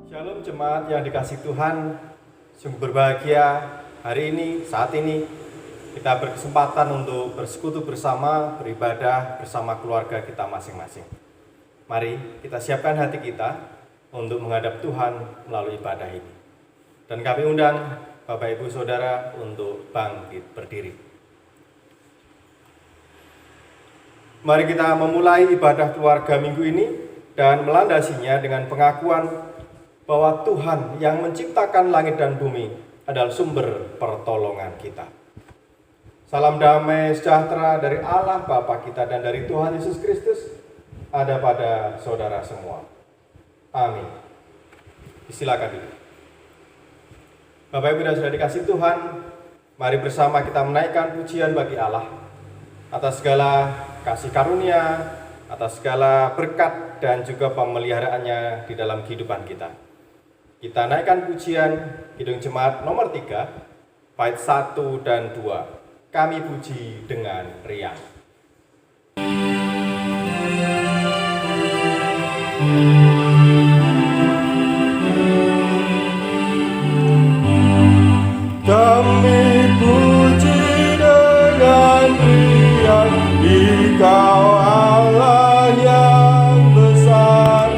Shalom jemaat yang dikasihi Tuhan, sungguh berbahagia hari ini, saat ini kita berkesempatan untuk bersekutu bersama, beribadah bersama keluarga kita masing-masing. Mari kita siapkan hati kita untuk menghadap Tuhan melalui ibadah ini. Dan kami undang Bapak Ibu Saudara untuk bangkit berdiri. Mari kita memulai ibadah keluarga minggu ini dan melandasinya dengan pengakuan bahwa Tuhan yang menciptakan langit dan bumi adalah sumber pertolongan kita. Salam damai sejahtera dari Allah Bapa kita dan dari Tuhan Yesus Kristus ada pada saudara semua. Amin. Silakan duduk. Bapak Ibu dan Saudara dikasih Tuhan, mari bersama kita menaikkan pujian bagi Allah atas segala kasih karunia, atas segala berkat dan juga pemeliharaannya di dalam kehidupan kita. Kita naikkan pujian Kidung Jemaat nomor 3, bait 1 dan 2. Kami puji dengan riang. Kami puji dengan riang, Engkau Allah yang besar,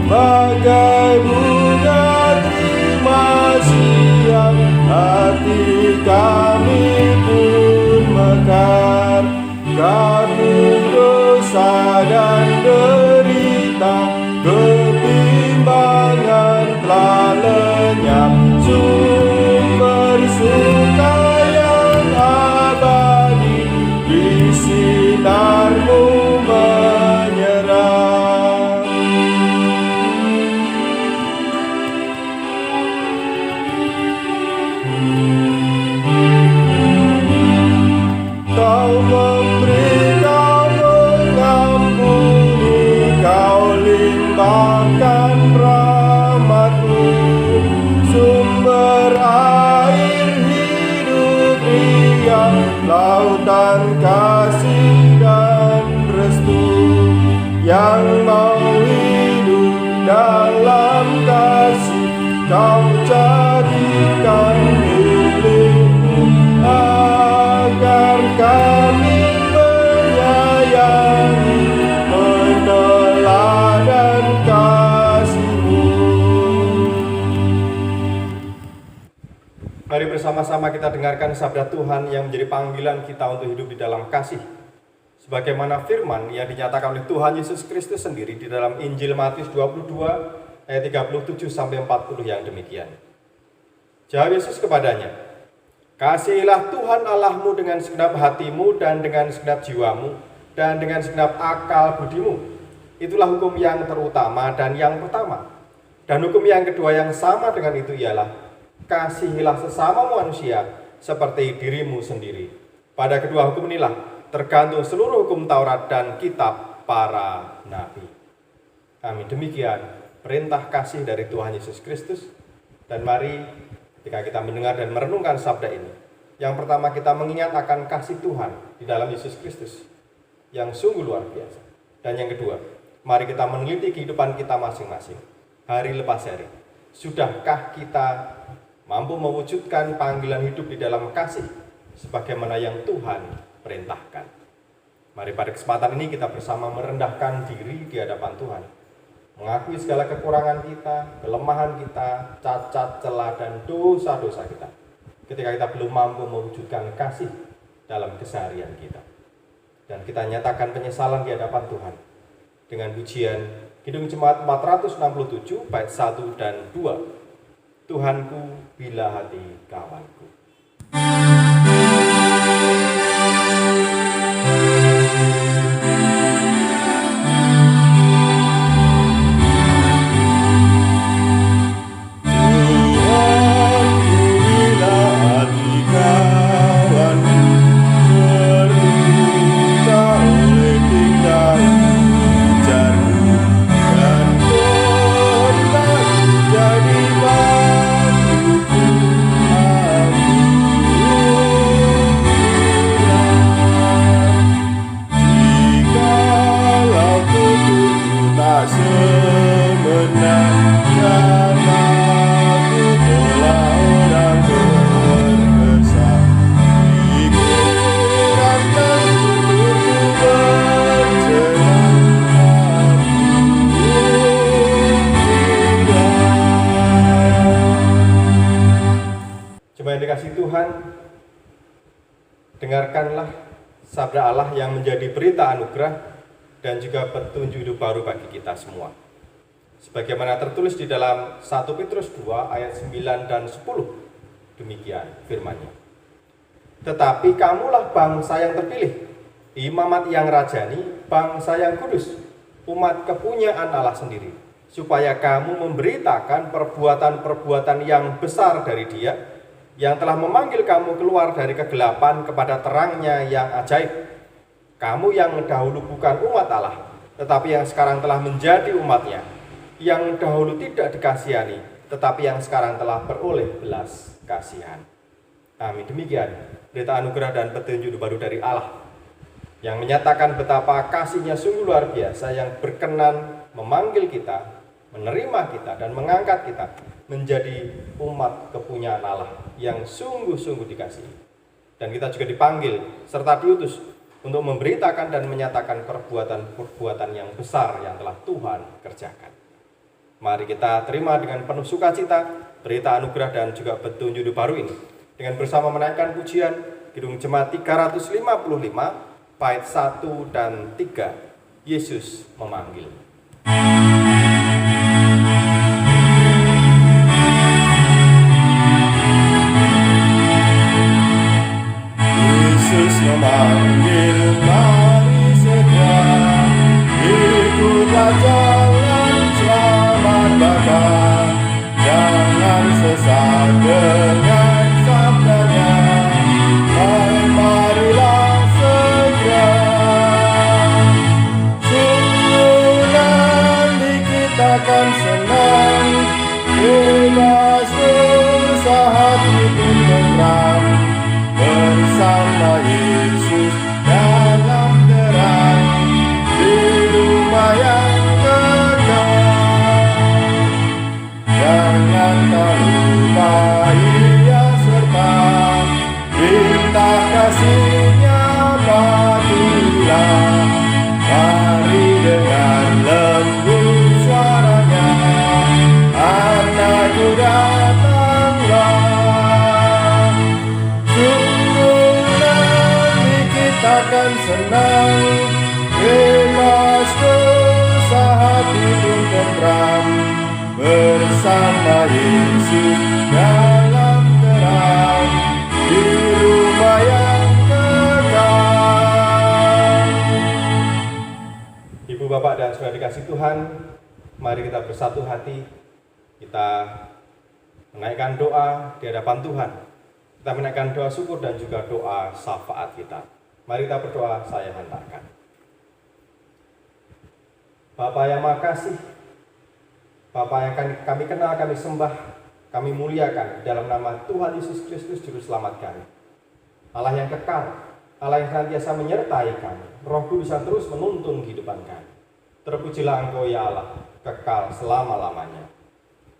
bagai bunga terima siang, hati kami pun mekar. Karena dosa dan derita, kebimbangan telah lenyap, sumber suka yang abadi di sinar-Mu menyerang. Kau memberi, Kau mengampuni, Kau limpahkan rahmat-Mu, sumber air hidup riang, lautan kasih dan restu, yang mau hidup dalam kasih, Kau jadikan milik-Mu, agar kami menyayangi, meneladan kasih-Mu. Mari bersama-sama kita dengarkan sabda Tuhan yang menjadi panggilan kita untuk hidup di dalam kasih. Sebagaimana firman yang dinyatakan oleh Tuhan Yesus Kristus sendiri di dalam Injil Matius 22 ayat 37 sampai 40 yang demikian. Jawab Yesus kepadanya, "Kasihilah Tuhan Allahmu dengan segenap hatimu dan dengan segenap jiwamu dan dengan segenap akal budimu. Itulah hukum yang terutama dan yang pertama. Dan hukum yang kedua yang sama dengan itu ialah, kasihilah sesama manusia seperti dirimu sendiri. Pada kedua hukum inilah tergantung seluruh hukum Taurat dan kitab para nabi." Amin. Demikian perintah kasih dari Tuhan Yesus Kristus. Dan mari ketika kita mendengar dan merenungkan sabda ini, yang pertama kita mengingat akan kasih Tuhan di dalam Yesus Kristus yang sungguh luar biasa. Dan yang kedua, mari kita meneliti kehidupan kita masing-masing hari lepas hari. Sudahkah kita mampu mewujudkan panggilan hidup di dalam kasih sebagaimana yang Tuhan perintahkan? Mari pada kesempatan ini kita bersama merendahkan diri di hadapan Tuhan, mengakui segala kekurangan kita, kelemahan kita, cacat, celah, dan dosa-dosa kita ketika kita belum mampu mewujudkan kasih dalam keseharian kita. Dan kita nyatakan penyesalan di hadapan Tuhan dengan pujian Kidung Jemaat 467 bait 1 dan 2. Tuhanku, bila hati kawanku. Jadi batu dikasihi Tuhan, dengarkanlah sabda Allah yang menjadi berita anugerah dan juga petunjuk hidup baru bagi kita semua. Sebagaimana tertulis di dalam 1 Petrus 2 ayat 9 dan 10, demikian firman-Nya. Tetapi kamulah bangsa yang terpilih, imamat yang rajani, bangsa yang kudus, umat kepunyaan Allah sendiri, supaya kamu memberitakan perbuatan-perbuatan yang besar dari Dia, yang telah memanggil kamu keluar dari kegelapan kepada terang-Nya yang ajaib. Kamu yang dahulu bukan umat Allah, tetapi yang sekarang telah menjadi umat-Nya, yang dahulu tidak dikasihani, tetapi yang sekarang telah beroleh belas kasihan. Amin. Demikian berita anugerah dan petunjuk baru dari Allah, yang menyatakan betapa kasih-Nya sungguh luar biasa, yang berkenan memanggil kita, menerima kita, dan mengangkat kita menjadi umat kepunyaan Allah yang sungguh-sungguh dikasihi. Dan kita juga dipanggil serta diutus untuk memberitakan dan menyatakan perbuatan-perbuatan yang besar yang telah Tuhan kerjakan. Mari kita terima dengan penuh sukacita berita anugerah dan juga petunjuk hidup baru ini, dengan bersama menaikkan pujian Kidung Jemaat 355 bait 1 dan 3, Yesus memanggil. Yesus memanggil, mari segera ikutlah jalan selamat bakal. Jangan sesat dengan sabdanya, marilah segera. Sungguh nanti kita akan senang, bebas dosa, hati pun tentram, bersama Yesus dalam terang di rumah yang kekal. Jangan kau lupa Ia serta perintah kasih-Nya patuhilah. Mari dengar lembut suara-Nya, anakku datanglah. Takkan senang, bebas dosa, hati pun tentram, bersama Yesus dalam terang di rumah yang kekal. Ibu, Bapak, dan saudara dikasihi Tuhan, mari kita bersatu hati, kita menaikkan doa di hadapan Tuhan. Kita menaikkan doa syukur dan juga doa syafaat kita. Mari kita berdoa, saya hantarkan. Bapa yang Maha Kasih, Bapa yang kami kenal, kami sembah, kami muliakan dalam nama Tuhan Yesus Kristus Juru Selamat kami. Allah yang kekal, Allah yang senantiasa menyertai kami, Roh Kudus yang terus menuntun kehidupan kami. Terpujilah Engkau ya Allah, kekal selama-lamanya.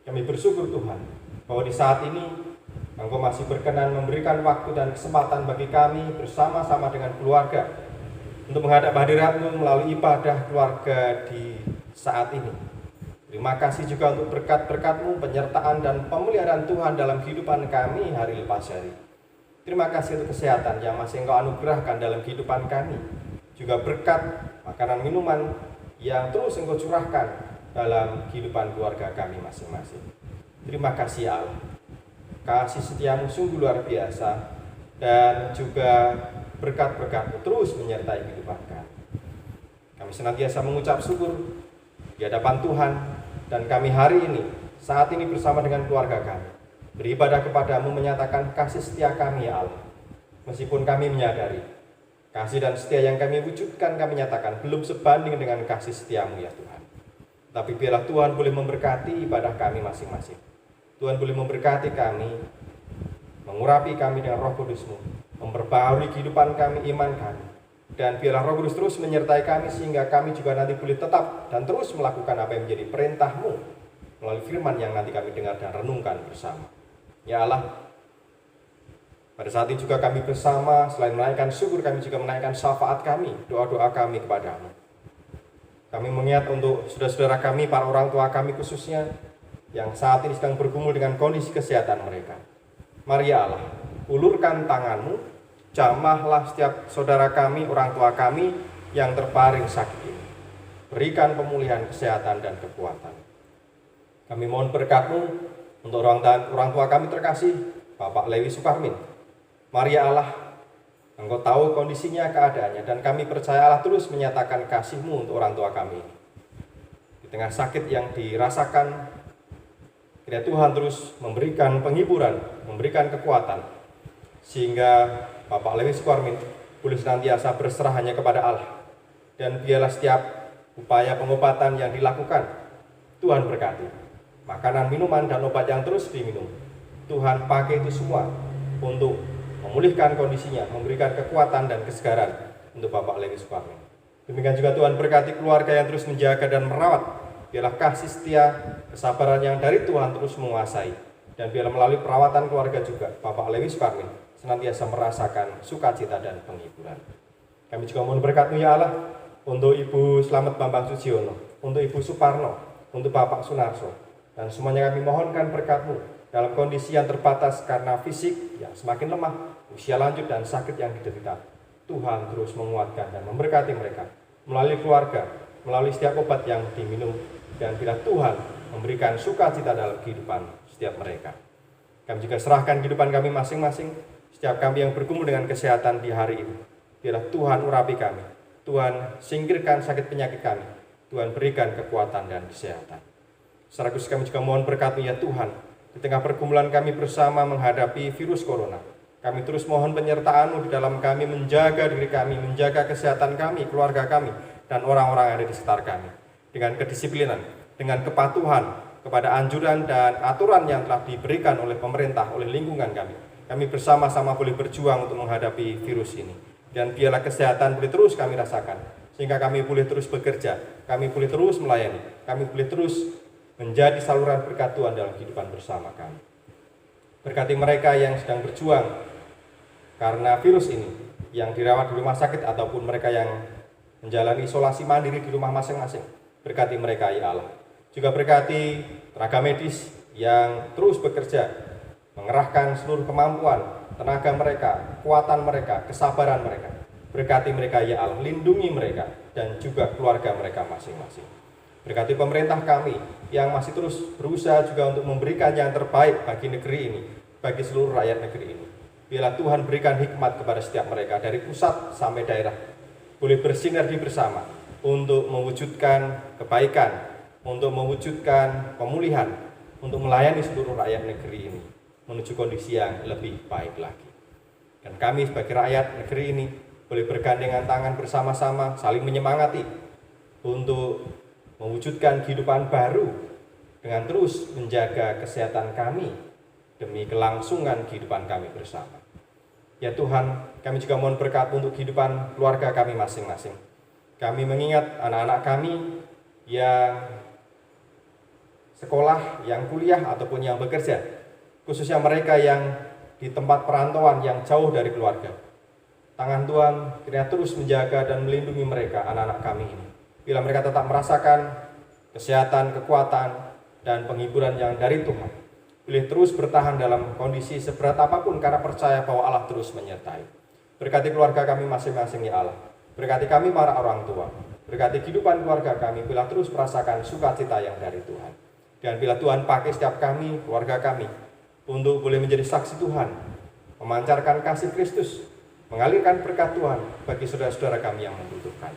Kami bersyukur Tuhan, bahwa di saat ini Engkau masih berkenan memberikan waktu dan kesempatan bagi kami bersama-sama dengan keluarga untuk menghadap hadirat-Mu melalui ibadah keluarga di saat ini. Terima kasih juga untuk berkat-berkat-Mu, penyertaan dan pemeliharaan Tuhan dalam kehidupan kami hari lepas hari. Terima kasih untuk kesehatan yang masih Engkau anugerahkan dalam kehidupan kami. Juga berkat makanan minuman yang terus Engkau curahkan dalam kehidupan keluarga kami masing-masing. Terima kasih Allah. Kasih setiamu sungguh luar biasa, dan juga berkat-berkat-Mu terus menyertai kehidupan kami. Kami senantiasa mengucap syukur di hadapan Tuhan, dan kami hari ini, saat ini bersama dengan keluarga kami, beribadah kepada-Mu, menyatakan kasih setia kami ya Allah. Meskipun kami menyadari kasih dan setia yang kami wujudkan, kami nyatakan belum sebanding dengan kasih setia-Mu ya Tuhan. Tapi biarlah Tuhan boleh memberkati ibadah kami masing-masing. Tuhan boleh memberkati kami, mengurapi kami dengan Roh Kudus-Mu, memperbaharui kehidupan kami, iman kami. Dan biarlah Roh Kudus terus menyertai kami, sehingga kami juga nanti boleh tetap dan terus melakukan apa yang menjadi perintah-Mu melalui firman yang nanti kami dengar dan renungkan bersama. Ya Allah, pada saat ini juga kami bersama, selain menaikkan syukur, kami juga menaikkan syafaat kami, doa-doa kami kepada-Mu. Kami mengingat untuk saudara-saudara kami, para orang tua kami khususnya, yang saat ini sedang bergumul dengan kondisi kesehatan mereka. Mari ya Allah, ulurkan tanganmu, jamahlah setiap saudara kami, orang tua kami yang terbaring sakit ini. Berikan pemulihan kesehatan dan kekuatan. Kami mohon berkat-Mu untuk orang tua kami terkasih, Bapak Lewi Sukarmin. Maria Allah, Engkau tahu kondisinya, keadaannya, dan kami percaya Allah terus menyatakan kasih-Mu untuk orang tua kami. Di tengah sakit yang dirasakan, kiranya Tuhan terus memberikan penghiburan, memberikan kekuatan, sehingga Bapak Lewi Sukarmin boleh senantiasa berserah hanya kepada Allah. Dan biarlah setiap upaya pengobatan yang dilakukan, Tuhan berkati. Makanan, minuman, dan obat yang terus diminum, Tuhan pakai itu semua untuk memulihkan kondisinya, memberikan kekuatan dan kesegaran untuk Bapak Lewi Sukarmin. Demikian juga Tuhan berkati keluarga yang terus menjaga dan merawat. Biarlah kasih setia, kesabaran yang dari Tuhan terus menguasai. Dan biarlah melalui perawatan keluarga juga, Bapak Lewi Sukarmin senantiasa merasakan sukacita dan penghiburan. Kami juga mohon berkat-Mu ya Allah, untuk Ibu Slamet Bambang Sujiono, untuk Ibu Suparno, untuk Bapak Sunarso, dan semuanya kami mohonkan berkat-Mu dalam kondisi yang terbatas karena fisik yang semakin lemah, usia lanjut dan sakit yang diderita. Tuhan terus menguatkan dan memberkati mereka melalui keluarga, melalui setiap obat yang diminum, dan bila Tuhan memberikan sukacita dalam kehidupan setiap mereka. Kami juga serahkan kehidupan kami masing-masing, setiap kami yang bergumul dengan kesehatan di hari ini. Biarlah Tuhan urapi kami, Tuhan singkirkan sakit penyakit kami, Tuhan berikan kekuatan dan kesehatan. Secara khusus kami juga mohon berkat-Mu ya Tuhan, di tengah pergumulan kami bersama menghadapi virus corona. Kami terus mohon penyertaan-Mu di dalam kami menjaga diri kami, menjaga kesehatan kami, keluarga kami, dan orang-orang yang ada di sekitar kami. Dengan kedisiplinan, dengan kepatuhan kepada anjuran dan aturan yang telah diberikan oleh pemerintah, oleh lingkungan kami. Kami bersama-sama boleh berjuang untuk menghadapi virus ini. Dan biarlah kesehatan boleh terus kami rasakan, sehingga kami boleh terus bekerja, kami boleh terus melayani, kami boleh terus menjadi saluran berkat Tuhan dalam kehidupan bersama kami. Berkati mereka yang sedang berjuang karena virus ini, yang dirawat di rumah sakit ataupun mereka yang menjalani isolasi mandiri di rumah masing-masing. Berkati mereka ya Allah. Juga berkati tenaga medis yang terus bekerja, mengerahkan seluruh kemampuan, tenaga mereka, kekuatan mereka, kesabaran mereka. Berkati mereka ya Allah, lindungi mereka dan juga keluarga mereka masing-masing. Berkati pemerintah kami yang masih terus berusaha juga untuk memberikan yang terbaik bagi negeri ini, bagi seluruh rakyat negeri ini. Biarlah Tuhan berikan hikmat kepada setiap mereka dari pusat sampai daerah, boleh bersinergi bersama untuk mewujudkan kebaikan, untuk mewujudkan pemulihan, untuk melayani seluruh rakyat negeri ini menuju kondisi yang lebih baik lagi. Dan kami sebagai rakyat negeri ini boleh bergandengan tangan bersama-sama, saling menyemangati untuk mewujudkan kehidupan baru dengan terus menjaga kesehatan kami demi kelangsungan kehidupan kami bersama. Ya Tuhan, kami juga mohon berkat untuk kehidupan keluarga kami masing-masing. Kami mengingat anak-anak kami yang sekolah, yang kuliah, ataupun yang bekerja, khususnya mereka yang di tempat perantauan yang jauh dari keluarga. Tangan Tuhan kiranya terus menjaga dan melindungi mereka, anak-anak kami ini. Bila mereka tetap merasakan kesehatan, kekuatan, dan penghiburan yang dari Tuhan, boleh terus bertahan dalam kondisi seberat apapun karena percaya bahwa Allah terus menyertai. Berkati keluarga kami masing-masing ya Allah. Berkati kami para orang tua. Berkati kehidupan keluarga kami bila terus merasakan sukacita yang dari Tuhan. Dan bila Tuhan pakai setiap kami, keluarga kami, untuk boleh menjadi saksi Tuhan, memancarkan kasih Kristus, mengalirkan berkat Tuhan bagi saudara-saudara kami yang membutuhkan.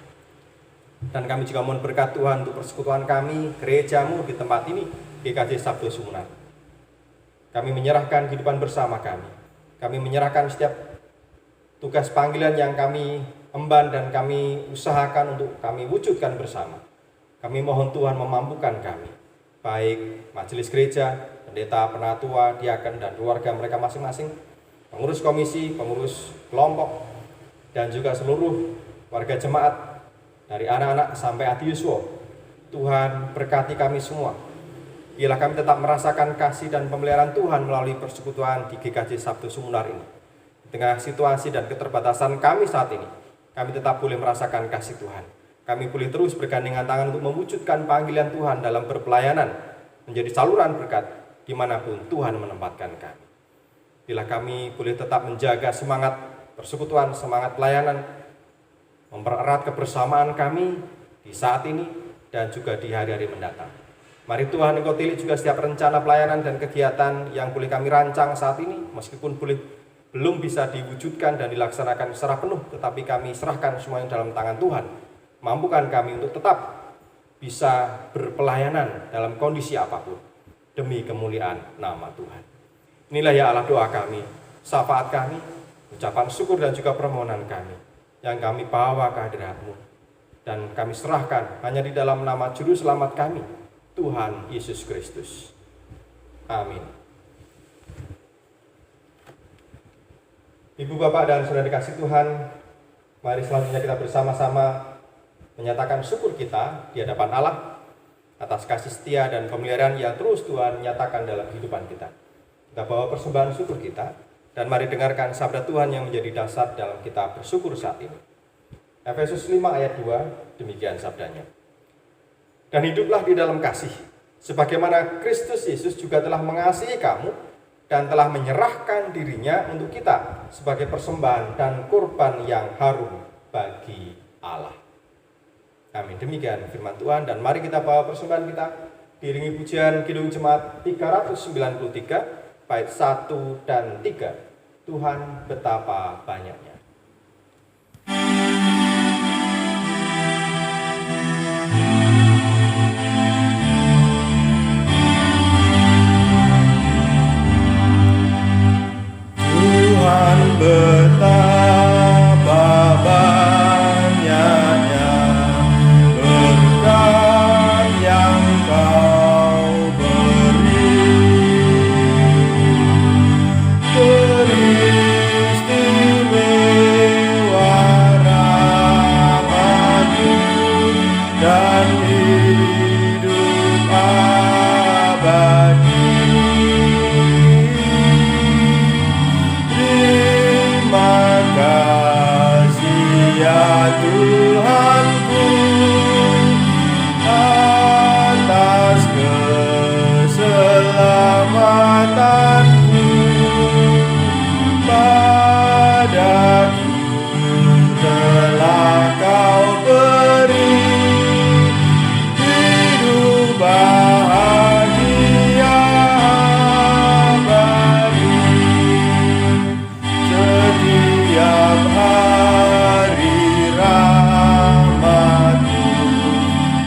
Dan kami juga mohon berkat Tuhan untuk persekutuan kami, gereja-Mu di tempat ini, GKJ Sabdo Sumunar. Kami menyerahkan kehidupan bersama kami. Kami menyerahkan setiap tugas panggilan yang kami emban dan kami usahakan untuk kami wujudkan bersama. Kami mohon Tuhan memampukan kami, baik majelis gereja, pendeta, penatua, diaken, dan keluarga mereka masing-masing, pengurus komisi, pengurus kelompok, dan juga seluruh warga jemaat, dari anak-anak sampai adiuswa. Tuhan berkati kami semua. Biarlah kami tetap merasakan kasih dan pemeliharaan Tuhan melalui persekutuan di GKJ Sabdo Sumunar ini. Di tengah situasi dan keterbatasan kami saat ini, kami tetap boleh merasakan kasih Tuhan. Kami boleh terus bergandengan tangan untuk mewujudkan panggilan Tuhan dalam berpelayanan, menjadi saluran berkat dimanapun Tuhan menempatkan kami. Bila kami boleh tetap menjaga semangat persekutuan, semangat pelayanan, mempererat kebersamaan kami di saat ini dan juga di hari-hari mendatang. Mari Tuhan Engkau tilik juga setiap rencana pelayanan dan kegiatan yang boleh kami rancang saat ini, meskipun belum bisa diwujudkan dan dilaksanakan secara penuh, tetapi kami serahkan semuanya dalam tangan Tuhan. Mampukan kami untuk tetap bisa berpelayanan dalam kondisi apapun, demi kemuliaan nama Tuhan. Inilah ya Allah doa kami, syafaat kami, ucapan syukur dan juga permohonan kami, yang kami bawa ke hadirat-Mu. Dan kami serahkan hanya di dalam nama Juru Selamat kami, Tuhan Yesus Kristus. Amin. Ibu, Bapak, dan Saudara dikasih Tuhan, mari selanjutnya kita bersama-sama menyatakan syukur kita di hadapan Allah atas kasih setia dan pemeliharaan yang terus Tuhan nyatakan dalam kehidupan kita. Kita bawa persembahan syukur kita, dan mari dengarkan sabda Tuhan yang menjadi dasar dalam kita bersyukur saat ini. Efesus 5 ayat 2, demikian sabdanya. Dan hiduplah di dalam kasih, sebagaimana Kristus Yesus juga telah mengasihi kamu dan telah menyerahkan dirinya untuk kita sebagai persembahan dan kurban yang harum bagi Allah. Amin. Demikian firman Tuhan, dan mari kita bawa persembahan kita diiringi pujian Kidung Jemaat 393 bait 1 dan 3. Tuhan betapa banyaknya. Tuhan betapa banyaknya berkat yang Kau beri, beristimewa rahmat-Mu dan hidup abadi. Ya Tuhanku, atas keselamatanku, padaku telah Kau beri hidup bahagia abadi. Setiap hari rahmat-Mu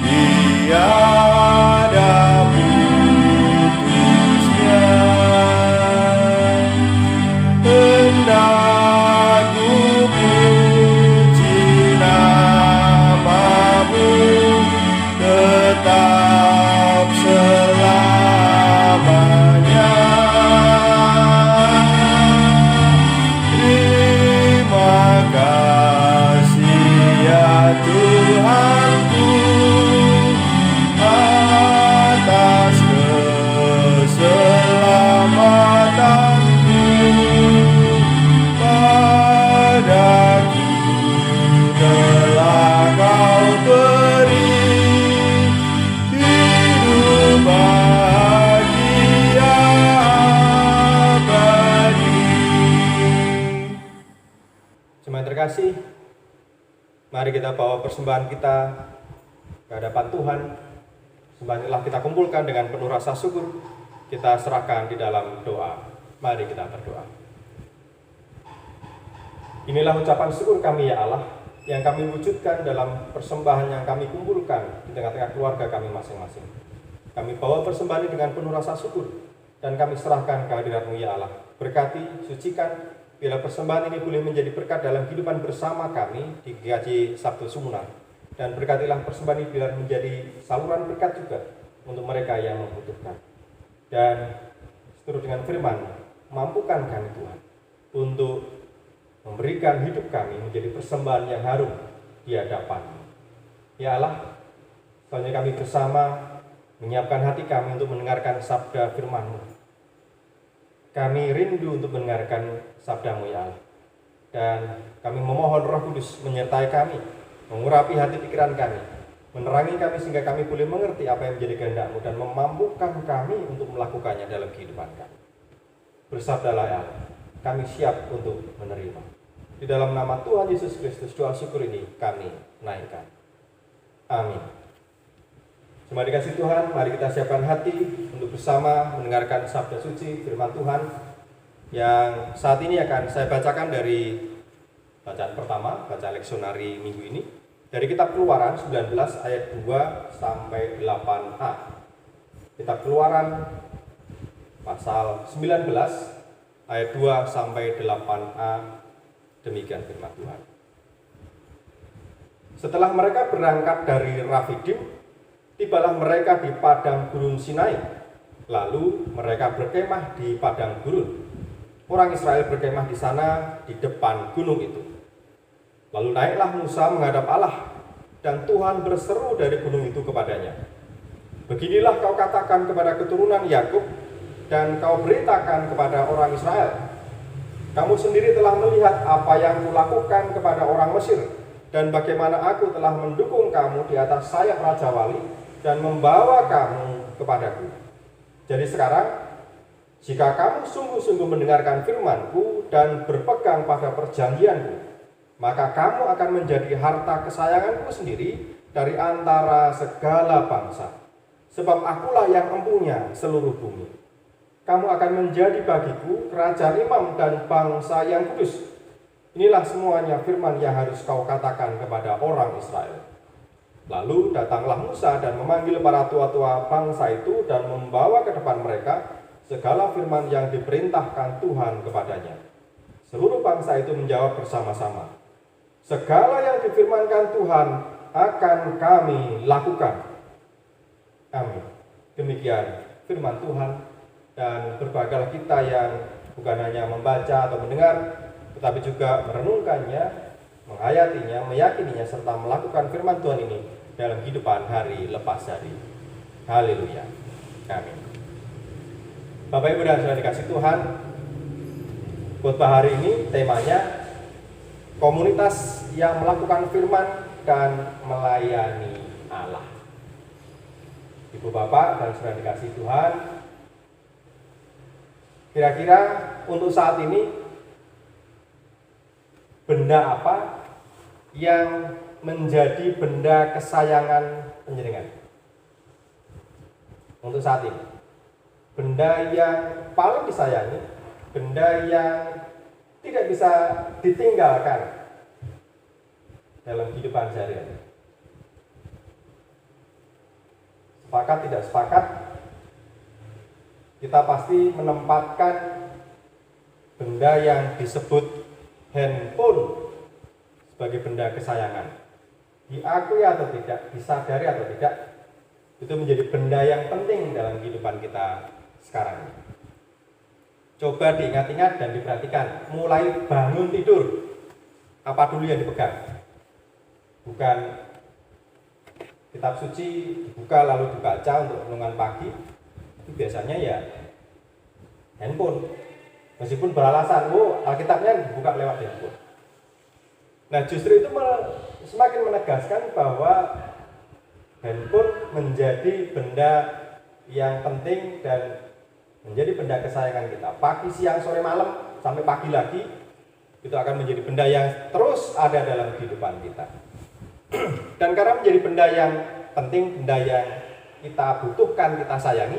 tiada putusnya. Hendak ku puji nama-Mu tetap selamanya. Terima kasih ya Tuhanku, atas keselamatanku, padaku telah Kau beri hidup bahagia abadi. Jemaat terkasih, mari kita bawa persembahan kita ke hadapan Tuhan. Sembahan telah kita kumpulkan dengan penuh rasa syukur, kita serahkan di dalam doa. Mari kita berdoa. Inilah ucapan syukur kami ya Allah, yang kami wujudkan dalam persembahan yang kami kumpulkan di tengah-tengah keluarga kami masing-masing. Kami bawa persembahan ini dengan penuh rasa syukur, dan kami serahkan ke hadirat-Mu ya Allah. Berkati, sucikan, bila persembahan ini boleh menjadi berkat dalam kehidupan bersama kami di GKJ Sabtu Sumunar. Dan berkatilah persembahan ini bila menjadi saluran berkat juga untuk mereka yang membutuhkan. Dan seturut dengan firman, mampukan kami Tuhan untuk memberikan hidup kami menjadi persembahan yang harum di hadapan-Mu. Ya Allah, selanjutnya kami bersama menyiapkan hati kami untuk mendengarkan sabda firman-Mu. Kami rindu untuk mendengarkan sabda-Mu ya Allah. Dan kami memohon Roh Kudus menyertai kami, mengurapi hati pikiran kami, menerangi kami sehingga kami boleh mengerti apa yang menjadi kehendak-Mu dan memampukan kami untuk melakukannya dalam kehidupan kami. Bersabdalah ya Allah, kami siap untuk menerima. Di dalam nama Tuhan Yesus Kristus, doa syukur ini kami naikkan. Amin. Semua dikasih Tuhan, mari kita siapkan hati untuk bersama mendengarkan sabda suci firman Tuhan yang saat ini akan saya bacakan dari bacaan pertama, baca leksionari minggu ini, dari kitab Keluaran 19 ayat 2 sampai 8a. Kitab Keluaran pasal 19 ayat 2 sampai 8a. Demikian firman Tuhan. Setelah mereka berangkat dari Rafidim, tibalah mereka di padang gurun Sinai. Lalu mereka berkemah di padang gurun. Orang Israel berkemah di sana di depan gunung itu. Lalu naiklah Musa menghadap Allah, dan Tuhan berseru dari gunung itu kepadanya. Beginilah kau katakan kepada keturunan Yakub, dan kau beritakan kepada orang Israel. Kamu sendiri telah melihat apa yang kulakukan kepada orang Mesir, dan bagaimana aku telah mendukung kamu di atas sayap Raja Wali, dan membawa kamu kepadaku. Jadi sekarang, jika kamu sungguh-sungguh mendengarkan firman-Ku dan berpegang pada perjanjian-Ku, maka kamu akan menjadi harta kesayangan-Ku sendiri dari antara segala bangsa. Sebab akulah yang empunya seluruh bumi. Kamu akan menjadi bagiku kerajaan imam dan bangsa yang kudus. Inilah semuanya firman yang harus kau katakan kepada orang Israel. Lalu datanglah Musa dan memanggil para tua-tua bangsa itu dan membawa ke depan mereka segala firman yang diperintahkan Tuhan kepadanya. Seluruh bangsa itu menjawab bersama-sama, segala yang difirmankan Tuhan akan kami lakukan. Amin. Demikian firman Tuhan. Dan berbahagialah kita yang bukan hanya membaca atau mendengar, tetapi juga merenungkannya, menghayatinya, meyakininya, serta melakukan firman Tuhan ini dalam kehidupan hari lepas hari. Haleluya. Amin. Bapak Ibu dan Saudara dikasih Tuhan, khotbah hari ini temanya komunitas yang melakukan firman dan melayani Allah. Ibu Bapak dan Saudara dikasih Tuhan, kira-kira untuk saat ini benda apa yang menjadi benda kesayangan panjenengan? Untuk saat ini, benda yang paling disayangi, benda yang tidak bisa ditinggalkan dalam kehidupan sehari-hari. Sepakat tidak sepakat, kita pasti menempatkan benda yang disebut handphone sebagai benda kesayangan. Diakui atau tidak, disadari atau tidak, itu menjadi benda yang penting dalam kehidupan kita sekarang. Coba diingat-ingat dan diperhatikan, mulai bangun tidur, apa dulu yang dipegang? Bukan kitab suci dibuka lalu dibaca untuk renungan pagi. Itu biasanya ya handphone, meskipun beralasan, Alkitabnya dibuka lewat handphone. Nah justru itu semakin menegaskan bahwa handphone menjadi benda yang penting dan menjadi benda kesayangan kita. Pagi, siang, sore, malam, sampai pagi lagi, itu akan menjadi benda yang terus ada dalam kehidupan kita. Dan karena menjadi benda yang penting, benda yang kita butuhkan, kita sayangi,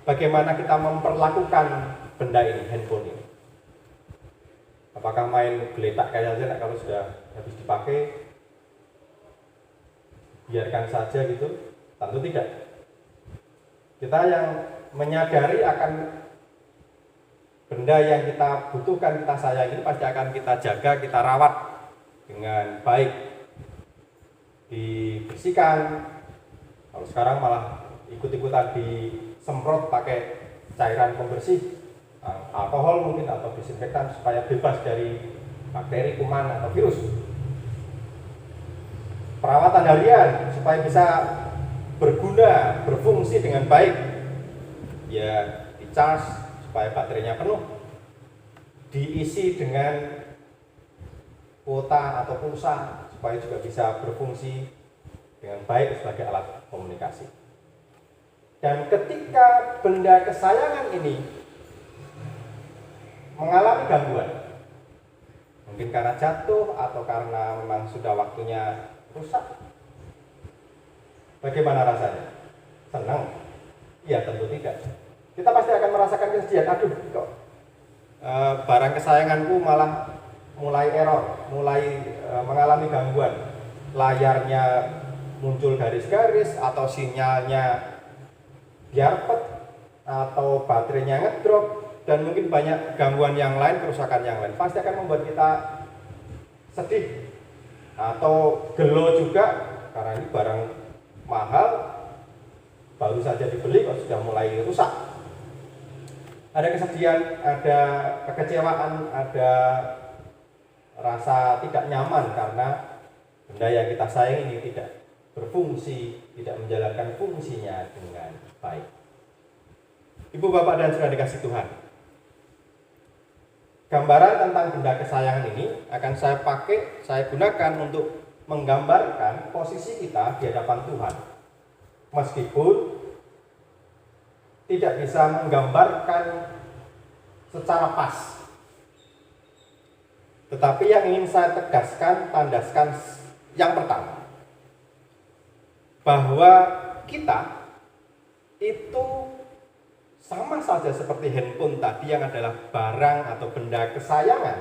bagaimana kita memperlakukan benda ini, handphone ini? Apakah main geletak kayak saja kalau sudah habis dipakai, biarkan saja gitu? Tentu tidak. Kita yang menyadari akan benda yang kita butuhkan, kita sayangi, pasti akan kita jaga, kita rawat dengan baik, dibersihkan. Kalau sekarang malah ikut-ikutan disemprot pakai cairan pembersih, alkohol mungkin atau disinfektan supaya bebas dari bakteri, kuman atau virus. Perawatan harian supaya bisa berguna, berfungsi dengan baik, ya dicas supaya baterainya penuh, diisi dengan kuota atau pulsa supaya juga bisa berfungsi dengan baik sebagai alat komunikasi. Dan ketika benda kesayangan ini mengalami gangguan. Mungkin karena jatuh atau karena memang sudah waktunya rusak. Bagaimana rasanya? Senang? Ya tentu tidak. Kita pasti akan merasakan kesedihan. Aduh, kok barang kesayanganku malah mulai error, mulai mengalami gangguan. Layarnya muncul garis-garis atau sinyalnya biarpet atau baterainya ngedrop dan mungkin banyak gangguan yang lain, kerusakan yang lain. Pasti akan membuat kita sedih atau gelo juga karena ini barang mahal baru saja dibeli kok sudah mulai rusak. Ada kesedihan, ada kekecewaan, ada rasa tidak nyaman karena benda yang kita sayang ini tidak berfungsi, tidak menjalankan fungsinya dengan baik. Ibu, bapak, dan saudara dikasih Tuhan, gambaran tentang benda kesayangan ini akan saya gunakan untuk menggambarkan posisi kita di hadapan Tuhan. Meskipun tidak bisa menggambarkan secara pas, tetapi yang ingin saya tegaskan, tandaskan yang pertama, bahwa kita itu sama saja seperti handphone tadi yang adalah barang atau benda kesayangan,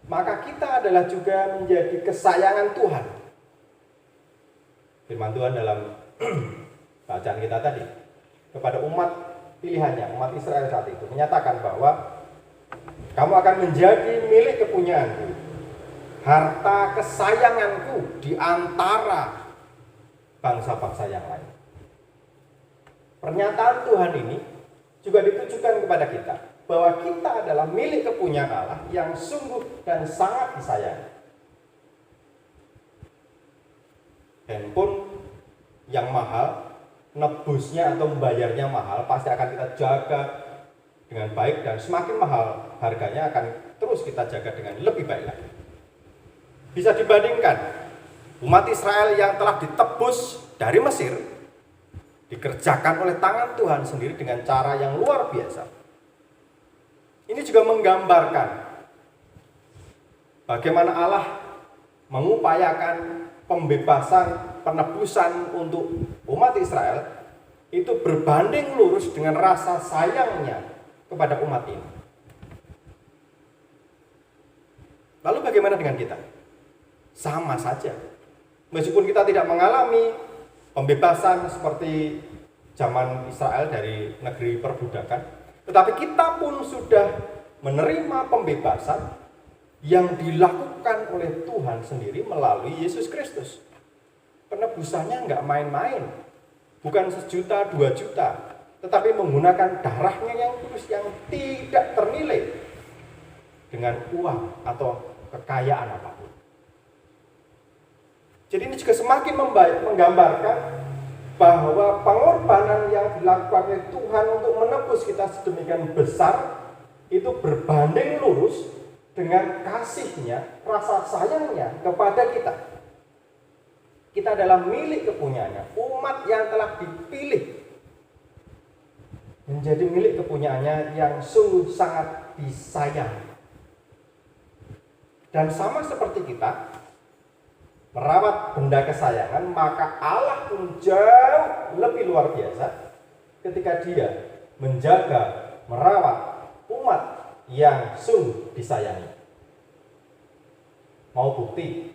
maka kita adalah juga menjadi kesayangan Tuhan. Firman Tuhan dalam bacaan kita tadi kepada umat pilihannya, umat Israel saat itu menyatakan bahwa kamu akan menjadi milik kepunyaanku, harta kesayanganku di antara bangsa-bangsa yang lain. Pernyataan Tuhan ini juga ditujukan kepada kita bahwa kita adalah milik kepunyaan Allah yang sungguh dan sangat disayangi. Handphone yang mahal, nebusnya atau membayarnya mahal, pasti akan kita jaga dengan baik, dan semakin mahal harganya akan terus kita jaga dengan lebih baik lagi. Bisa dibandingkan umat Israel yang telah ditebus dari Mesir, dikerjakan oleh tangan Tuhan sendiri dengan cara yang luar biasa. Ini juga menggambarkan bagaimana Allah mengupayakan pembebasan, penebusan untuk umat Israel itu berbanding lurus dengan rasa sayangnya kepada umat ini. Lalu bagaimana dengan kita? Sama saja. Meskipun kita tidak mengalami pembebasan seperti zaman Israel dari negeri perbudakan, tetapi kita pun sudah menerima pembebasan yang dilakukan oleh Tuhan sendiri melalui Yesus Kristus. Penebusannya nggak main-main, bukan 1 juta, 2 juta, tetapi menggunakan darahnya yang kudus yang tidak ternilai dengan uang atau kekayaan apapun. Jadi ini juga semakin menggambarkan bahwa pengorbanan yang dilakukan oleh Tuhan untuk menebus kita sedemikian besar itu berbanding lurus dengan kasihnya, rasa sayangnya kepada kita. Kita adalah milik kepunyaannya, umat yang telah dipilih menjadi milik kepunyaannya yang sungguh sangat disayang. Dan sama seperti kita merawat benda kesayangan, maka Allah pun jauh lebih luar biasa ketika Dia menjaga, merawat umat yang sungguh disayangi. Mau bukti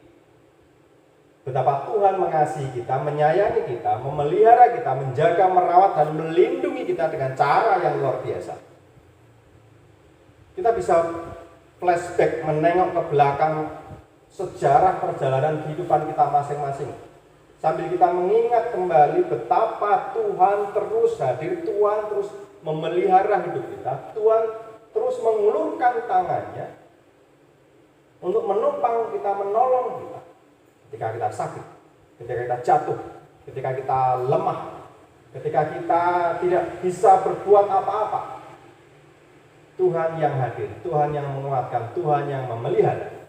betapa Tuhan mengasihi kita, menyayangi kita, memelihara kita, menjaga, merawat, dan melindungi kita dengan cara yang luar biasa. Kita bisa flashback, menengok ke belakang sejarah perjalanan kehidupan kita masing-masing, sambil kita mengingat kembali betapa Tuhan terus hadir, Tuhan terus memelihara hidup kita, Tuhan terus mengulurkan tangannya untuk menopang kita, menolong kita ketika kita sakit, ketika kita jatuh, ketika kita lemah, ketika kita tidak bisa berbuat apa-apa. Tuhan yang hadir, Tuhan yang menguatkan, Tuhan yang memelihara.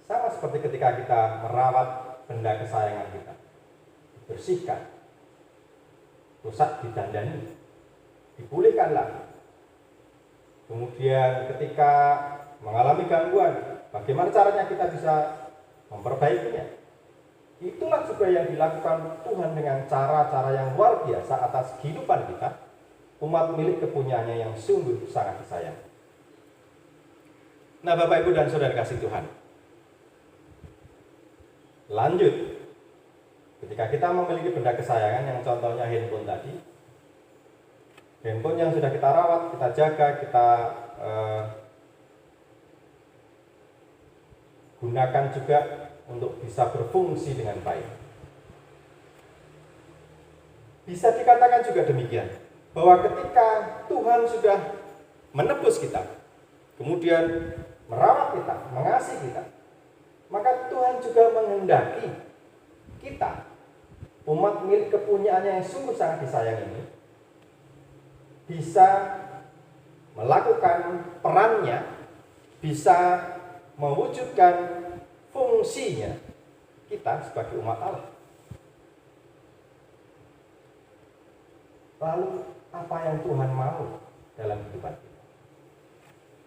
Sama seperti ketika kita merawat benda kesayangan kita, bersihkan, rusak didandani, dipulihkan lagi, Kemudian ketika mengalami gangguan, bagaimana caranya kita bisa memperbaikinya? Itulah juga yang dilakukan Tuhan dengan cara-cara yang luar biasa atas kehidupan kita, umat milik kepunyaannya yang sungguh sangat disayang. Nah, Bapak, Ibu, dan Saudara kasih Tuhan, lanjut, ketika kita memiliki benda kesayangan yang contohnya handphone tadi, handphone yang sudah kita rawat, kita jaga, kita gunakan juga untuk bisa berfungsi dengan baik. Bisa dikatakan juga demikian, bahwa ketika Tuhan sudah menebus kita, kemudian merawat kita, mengasihi kita, maka Tuhan juga menghendaki kita, umat milik kepunyaannya yang sungguh sangat disayang ini, bisa melakukan perannya, bisa mewujudkan fungsinya kita sebagai umat Allah. Lalu apa yang Tuhan mau dalam kehidupan kita?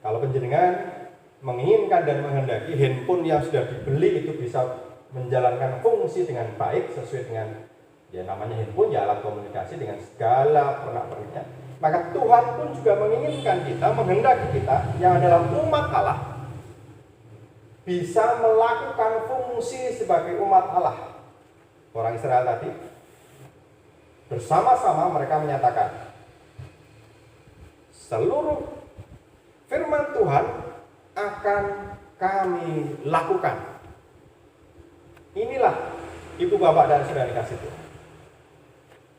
Kalau penjenengan menginginkan dan menghendaki handphone yang sudah dibeli itu bisa menjalankan fungsi dengan baik sesuai dengan ya namanya handphone, ya alat komunikasi dengan segala pernak-perniknya, maka Tuhan pun juga menginginkan kita, menghendaki kita yang adalah umat Allah bisa melakukan fungsi sebagai umat Allah. Orang Israel tadi bersama-sama mereka menyatakan seluruh firman Tuhan akan kami lakukan. Inilah Ibu, Bapak, dan Saudara dikasih Tuhan.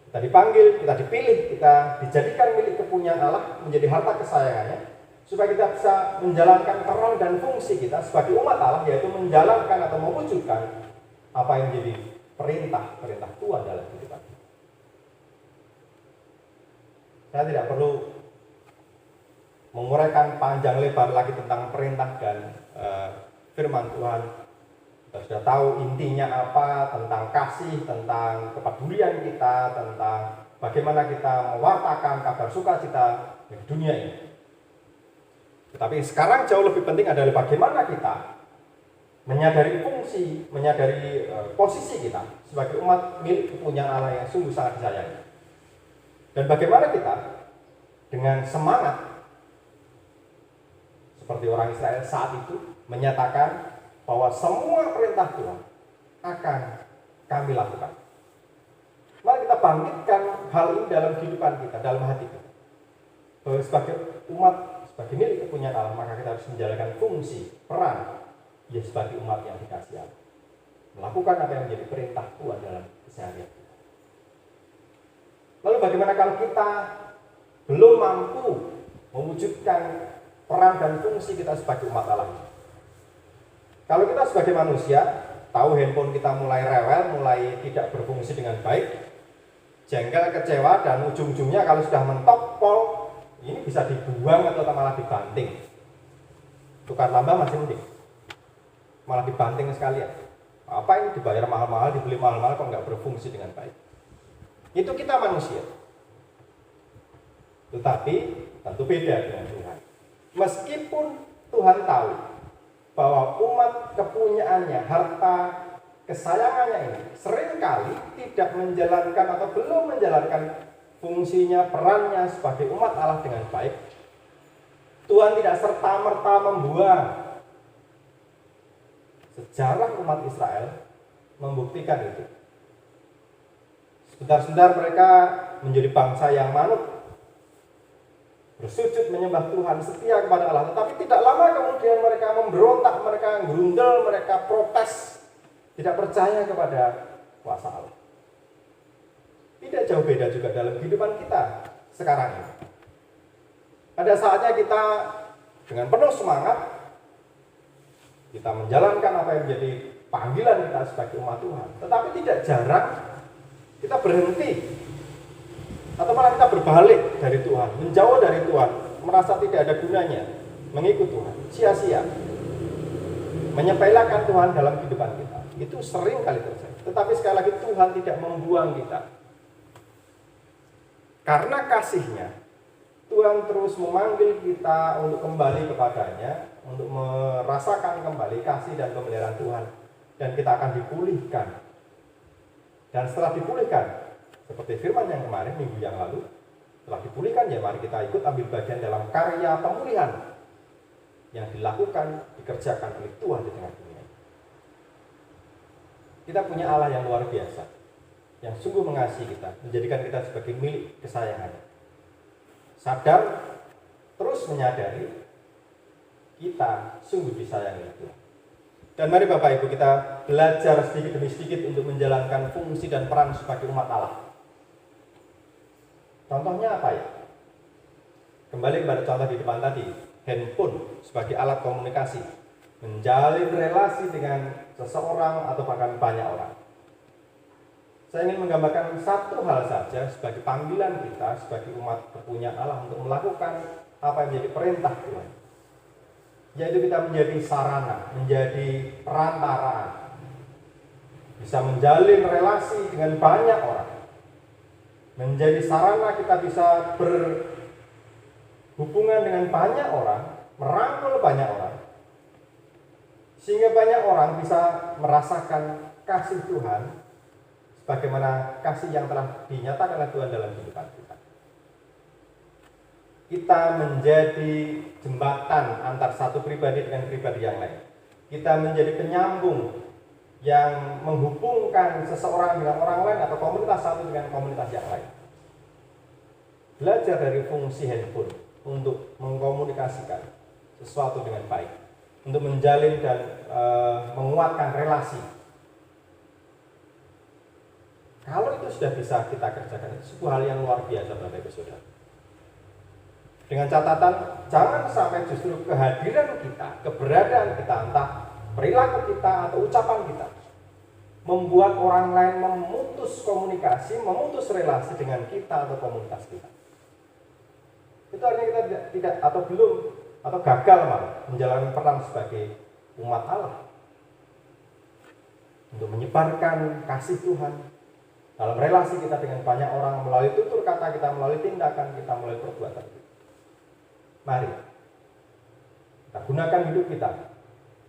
Kita dipanggil, kita dipilih, kita dijadikan milik kepunyaan Allah, menjadi harta kesayangannya, supaya kita bisa menjalankan peran dan fungsi kita sebagai umat Allah, yaitu menjalankan atau mewujudkan apa yang menjadi perintah Tuhan dalam kehidupan kita. Saya tidak perlu menguraikan panjang lebar lagi tentang perintah dan firman Tuhan. Kita sudah tahu intinya apa, tentang kasih, tentang kepedulian kita, tentang bagaimana kita mewartakan kabar sukacita di dunia ini. Tetapi sekarang jauh lebih penting adalah bagaimana kita menyadari fungsi, menyadari posisi kita sebagai umat milik kepunyaan Allah yang sungguh sangat disayangi. Dan bagaimana kita dengan semangat seperti orang Israel saat itu menyatakan bahwa semua perintah Tuhan akan kami lakukan. Mari kita bangkitkan hal ini dalam kehidupan kita, dalam hati kita. Bahwa sebagai umat, sebagai milik kepunyaan Allah, maka kita harus menjalankan fungsi, peran ya sebagai umat yang dikasihi Allah, melakukan apa yang menjadi perintah Tuhan dalam keseharian kita. Lalu bagaimana kalau kita belum mampu mewujudkan peran dan fungsi kita sebagai umat Allah? Kalau kita sebagai manusia tahu handphone kita mulai rewel, mulai tidak berfungsi dengan baik, jengkel, kecewa, dan ujung-ujungnya kalau sudah mentok pol, ini bisa dibuang atau malah dibanting. Tukar tambah masih mending, malah dibanting sekalian. Apa ini dibayar mahal-mahal, dibeli mahal-mahal kok nggak berfungsi dengan baik? Itu kita manusia. Tetapi tentu beda dengan Tuhan. Meskipun Tuhan tahu bahwa umat kepunyaannya, harta kesayangannya ini seringkali tidak menjalankan atau belum menjalankan fungsinya, perannya sebagai umat Allah dengan baik, Tuhan tidak serta-merta membuang. Sejarah umat Israel membuktikan itu. Sebentar-sebentar mereka menjadi bangsa yang manut, bersujud menyembah Tuhan, setia kepada Allah. Tetapi tidak lama kemudian mereka memberontak, mereka gerundel, mereka protes, tidak percaya kepada kuasa Allah. Tidak jauh beda juga dalam kehidupan kita sekarang ini. Ada saatnya kita dengan penuh semangat, kita menjalankan apa yang menjadi panggilan kita sebagai umat Tuhan. Tetapi tidak jarang kita berhenti, atau malah kita berbalik dari Tuhan, menjauh dari Tuhan, merasa tidak ada gunanya mengikut Tuhan, sia-sia, menyepelekan Tuhan dalam kehidupan kita. Itu sering kali terjadi. Tetapi sekali lagi Tuhan tidak membuang kita. Karena kasihnya, Tuhan terus memanggil kita untuk kembali kepadanya, untuk merasakan kembali kasih dan pemeliharaan Tuhan. Dan kita akan dipulihkan. Dan setelah dipulihkan, seperti firman yang kemarin, minggu yang lalu, setelah dipulihkan, ya mari kita ikut ambil bagian dalam karya pemulihan yang dilakukan, dikerjakan oleh Tuhan di tengah dunia. Kita punya Allah yang luar biasa, yang sungguh mengasihi kita, menjadikan kita sebagai milik kesayangannya. Sadar, terus menyadari, kita sungguh disayangi Tuhan. Dan mari Bapak Ibu kita belajar sedikit demi sedikit untuk menjalankan fungsi dan peran sebagai umat Allah. Contohnya apa ya? Kembali kepada contoh di depan tadi, handphone sebagai alat komunikasi, menjalin relasi dengan seseorang atau bahkan banyak orang. Saya ingin menggambarkan satu hal saja sebagai panggilan kita sebagai umat kepunyaan Allah untuk melakukan apa yang menjadi perintah Tuhan, yaitu kita menjadi sarana, menjadi perantaraan, bisa menjalin relasi dengan banyak orang, menjadi sarana kita bisa berhubungan dengan banyak orang, merangkul banyak orang, sehingga banyak orang bisa merasakan kasih Tuhan bagaimana kasih yang telah dinyatakan oleh Tuhan dalam kehidupan kita. Kita menjadi jembatan antar satu pribadi dengan pribadi yang lain. Kita menjadi penyambung yang menghubungkan seseorang dengan orang lain atau komunitas satu dengan komunitas yang lain. Belajar dari fungsi handphone untuk mengkomunikasikan sesuatu dengan baik, untuk menjalin dan menguatkan relasi. Kalau itu sudah bisa kita kerjakan, itu sebuah hal yang luar biasa Bapak Ibu Saudara. Dengan catatan, jangan sampai justru kehadiran kita, keberadaan kita, entah perilaku kita atau ucapan kita, membuat orang lain memutus komunikasi, memutus relasi dengan kita atau komunitas kita. Itu artinya kita tidak atau belum atau gagal malah menjalankan peran sebagai umat Allah untuk menyebarkan kasih Tuhan dalam relasi kita dengan banyak orang, melalui tutur kata kita, melalui tindakan kita, melalui perbuatan kita. Mari kita gunakan hidup kita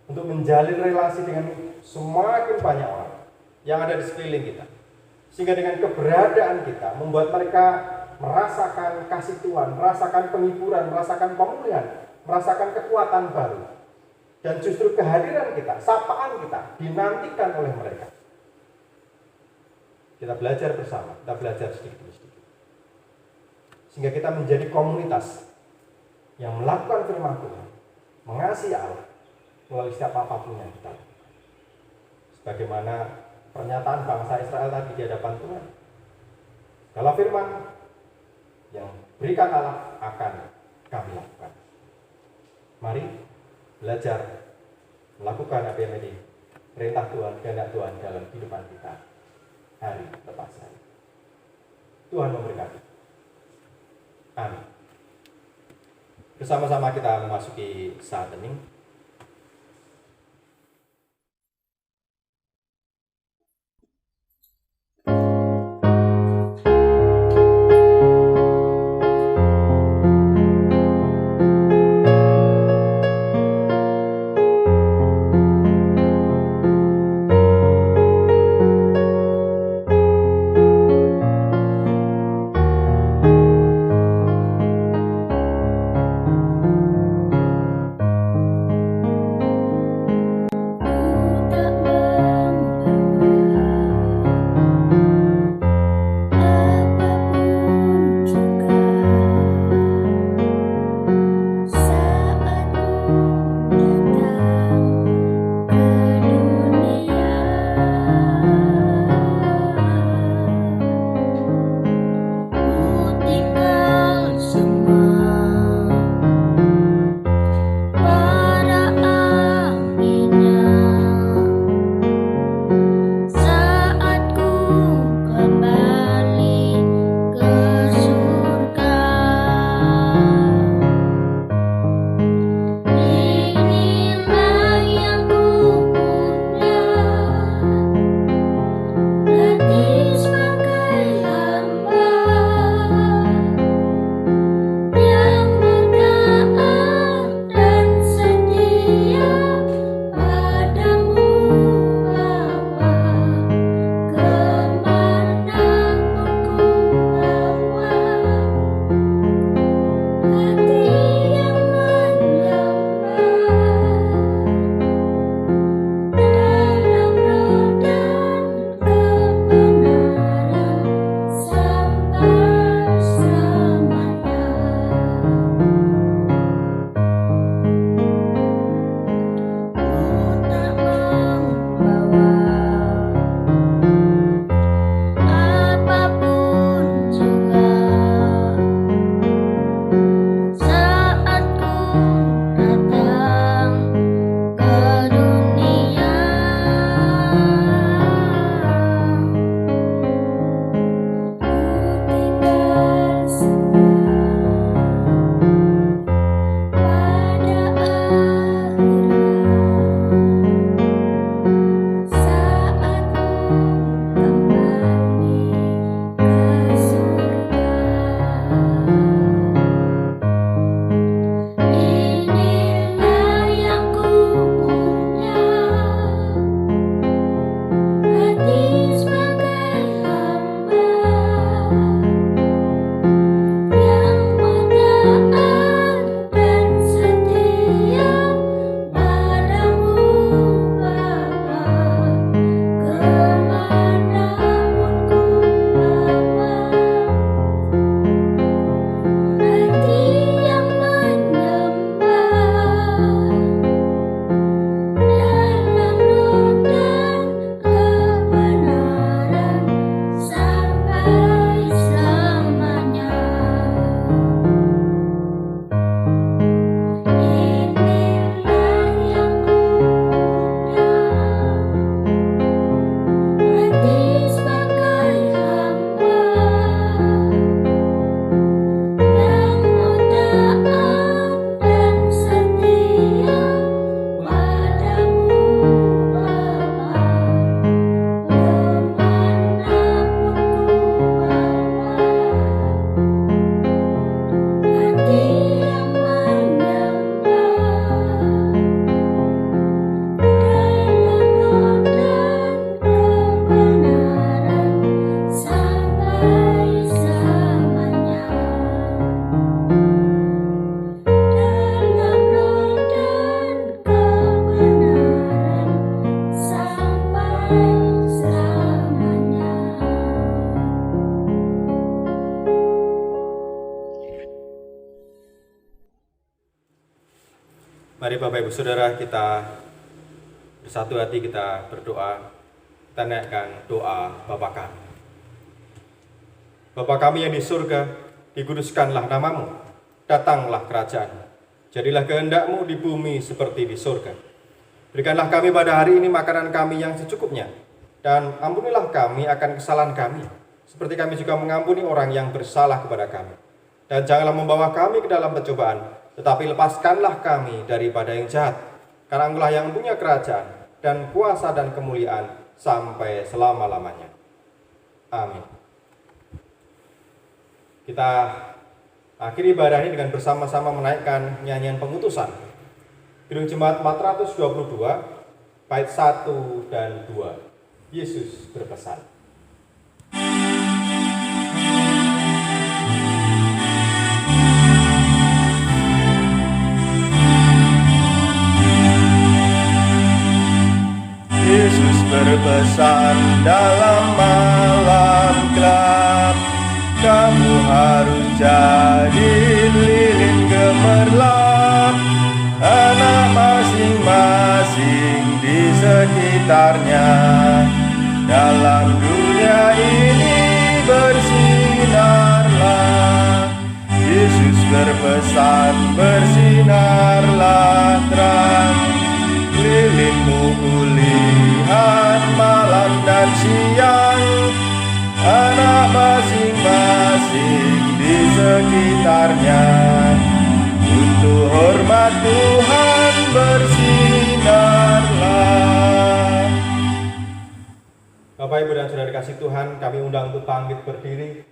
untuk menjalin relasi dengan semakin banyak orang yang ada di sekeliling kita, sehingga dengan keberadaan kita membuat mereka merasakan kasih Tuhan, merasakan penghiburan, merasakan pemulihan, merasakan kekuatan baru. Dan justru kehadiran kita, sapaan kita dinantikan oleh mereka. Kita belajar bersama, kita belajar sedikit demi sedikit, sehingga kita menjadi komunitas yang melakukan firman Tuhan, mengasihi Allah melalui setiap apapun yang kita lakukan. Sebagaimana pernyataan bangsa Israel tadi di hadapan Tuhan, kalau firman yang berikan Allah akan kami lakukan. Mari belajar melakukan apa yang menjadi perintah Tuhan, kehendak Tuhan dalam kehidupan kita hari lepas hari. Tuhan memberkati. Amin. Bersama-sama kita memasuki saat hening. Mari Bapak Ibu Saudara kita bersatu hati kita berdoa. Kita naikkan doa Bapa kami. Bapa kami yang di surga, dikuduskanlah namamu, datanglah kerajaan. Jadilah kehendak-Mu di bumi seperti di surga. Berikanlah kami pada hari ini makanan kami yang secukupnya, dan ampunilah kami akan kesalahan kami, seperti kami juga mengampuni orang yang bersalah kepada kami. Dan janganlah membawa kami ke dalam pencobaan, tetapi lepaskanlah kami daripada yang jahat. Karena Engkau yang punya kerajaan, dan kuasa dan kemuliaan sampai selama-lamanya. Amin. Kita akhiri ibadah ini dengan bersama-sama menaikkan nyanyian pengutusan. Kidung Jemaat 422, bait 1 dan 2. Yesus berpesan. Yesus berpesan dalam malam gelap, kamu harus jadi lilin gemerlap, anak masing-masing di sekitarnya. Dalam dunia ini bersinarlah, Yesus berpesan bersinarlah terang. Lilinmu kulihat malam dan siang, anak masing-masing di sekitarnya. Untuk hormat Tuhan bersinarlah. Bapak Ibu dan Saudara dikasih Tuhan, kami undang untuk bangkit berdiri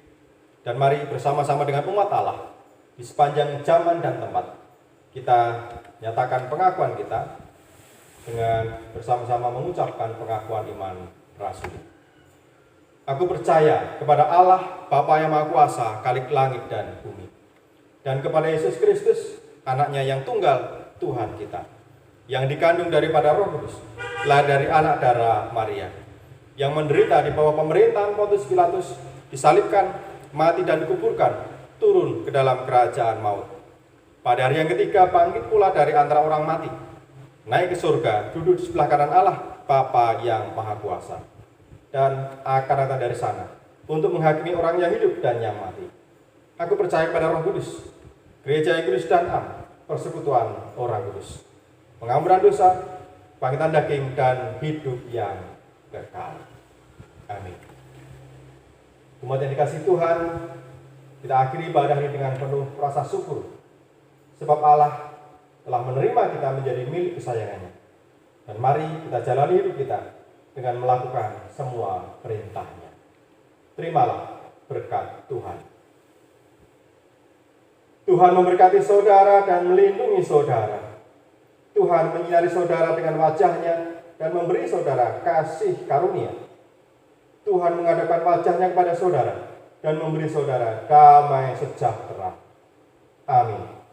dan mari bersama-sama dengan umat Allah di sepanjang zaman dan tempat kita nyatakan pengakuan kita dengan bersama-sama mengucapkan pengakuan iman rasuli. Aku percaya kepada Allah, Bapa yang Maha Kuasa, Khalik langit dan bumi, dan kepada Yesus Kristus, anaknya yang tunggal, Tuhan kita, yang dikandung daripada Roh Kudus, lahir dari anak darah Maria, yang menderita di bawah pemerintahan Pontius Pilatus, disalibkan, mati dan dikuburkan, turun ke dalam kerajaan maut. Pada hari yang ketiga bangkit pula dari antara orang mati, naik ke surga, duduk di sebelah kanan Allah, Bapa yang Maha Kuasa, dan akan datang dari sana untuk menghakimi orang yang hidup dan yang mati. Aku percaya kepada Roh Kudus, gereja yang kudus dan am, persekutuan orang kudus, pengampunan dosa, bangkitan daging, dan hidup yang kekal. Amin. Umat yang dikasihi Tuhan, kita akhiri ibadah ini dengan penuh rasa syukur, sebab Allah telah menerima kita menjadi milik kesayangannya. Dan mari kita jalani hidup kita dengan melakukan semua perintahnya. Terimalah berkat Tuhan. Tuhan memberkati saudara dan melindungi saudara. Tuhan menyinari saudara dengan wajahnya dan memberi saudara kasih karunia. Tuhan menghadapkan wajahnya kepada saudara dan memberi saudara damai sejahtera. Amin.